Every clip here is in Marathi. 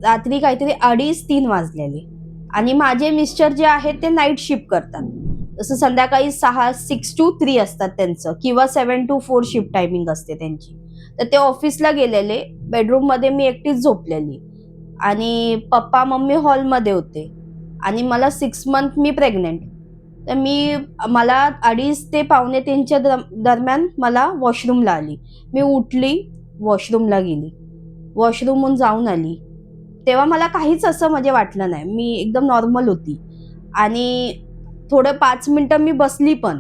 रात्री काहीतरी 2:30-3 वाजलेले आणि माझे मिस्टर जे आहेत ते नाईट शिफ्ट करतात. जसं संध्याकाळी 6 to 3 असतात त्यांचं किंवा 7 to 4 शिफ्ट टायमिंग असते त्यांची. तर ते ऑफिसला गेलेले. बेडरूममध्ये मी एकटीच झोपलेली आणि पप्पा मम्मी हॉलमध्ये होते आणि मला 6 मंथ मी प्रेग्नंट. तर मला 2:30 ते पावणे 3च्या दरम्यान मला वॉशरूमला आली. मी उठली, वॉशरूमला गेली. वॉशरूमहून जाऊन आली. तेव्हा मला काहीच असं म्हणजे वाटलं नाही. मी एकदम नॉर्मल होती आणि थोडं 5 मिनिटं मी बसली पण.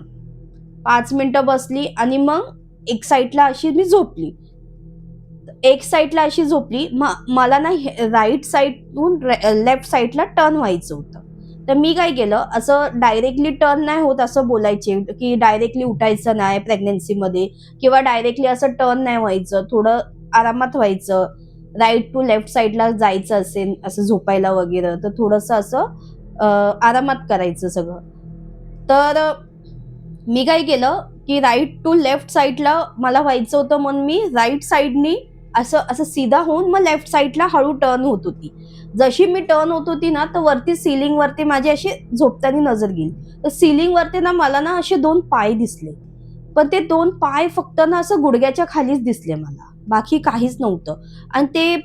5 मिनिटं बसली आणि मग एक साईडला अशी मी झोपली. एक साईडला अशी झोपली. मला ना राईट साईडहून लेफ्ट साईडला टर्न व्हायचं होतं. तर मी काय केलं, असं डायरेक्टली टर्न नाही होत असं बोलायचे, की डायरेक्टली उठायचं नाही प्रेग्नन्सीमध्ये किंवा डायरेक्टली असं टर्न नाही व्हायचं, थोडं आरामात व्हायचं. राईट टू लेफ्ट साईडला जायचं असेल असं झोपायला वगैरे, तर थोडंसं असं आरामात करायचं सगळं. तर मी काय केलं, की राईट टू लेफ्ट साईडला मला व्हायचं होतं म्हणून मी राईट साईडनी असं असं सीधा होऊन मग लेफ्ट साईडला हळू टर्न होत होती. जशी मी टर्न होत होती ना, तर वरती सीलिंगवरती माझी अशी झोपताना नजर गेली. तर सीलिंगवरती ना मला ना असे 2 पाय दिसले. पण ते 2 पाय फक्त ना असं गुडघ्याच्या खालीच दिसले मला. बाकी काहीच नव्हतं आणि ते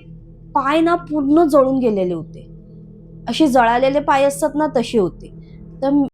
पाय ना पूर्ण जळून गेलेले होते. असे जळालेले पाय असतात ना तसे होते. तर